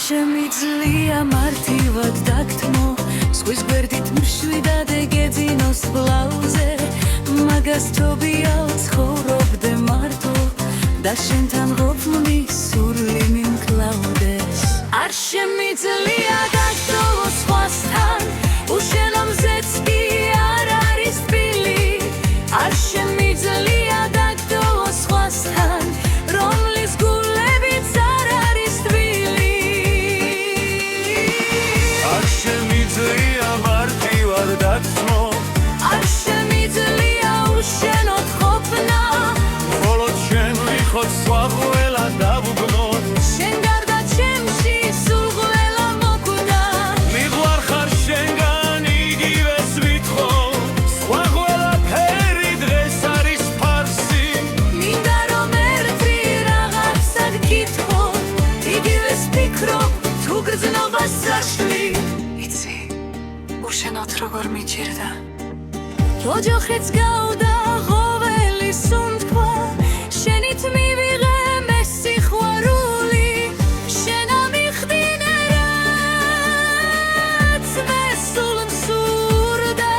შემიძლია მარტივად დაგთმო ზღვის გვერდით მშვიდად ეგეძინოს ბლაუზე მაგას თობია ცხოვრობდე მარტო და შენთან ყოფნის სურვილი მიმკლავდეს არ შემიძლია გაგდოვო სხვასთან უშენომზეც კი არ არის თბილი არ შემიძლია გაგდოვო სხვასთან რომლის გულებიც არ არის თბილი არ შემიძლია მარტივად დაგთმო არ შემიძლია უშენოდ ყოფნა მხოლოდ შენ ვიხოთ სხვა ყველა დავუგნოთ შენ გარდა ჩემში სულ ყველა მოკვდა მიყვარხარ შენგან იგივეს ვითხოვ სხვა ყველაფერი დღეს არის ფარსი მინდა რომ ერთი რაღაცა გკითხო იგივეს ფიქრობ თუ გრძნობას საშლი იცი უშენოდ როგორ მიჭირდა ოჯახიც გავდა ყოველი სუნთქვა შენით მივიღე მე სიყვარული შენ ამიხდინე რაც მე სულ მსურდა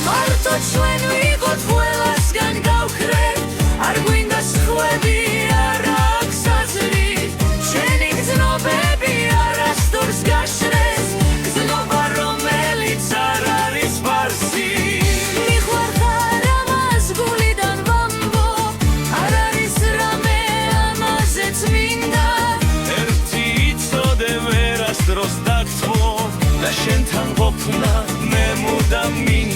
მარტო ჩვენ ვიყოთ ყველასგან გავხრეთ არ გვინდა სხვები არ აქვს აზრი შენი გრძნობები არასდროს გაშრეს გრძნობა რომელიც არ არის ფარსი მიყვარხარ ამას გულიდან ვამბობ არ არის რამე ამაზეც მინდა ერთი იცოდე ვერასდროს დაგთმო და შენთან ყოფნა მე მუდამ მინდა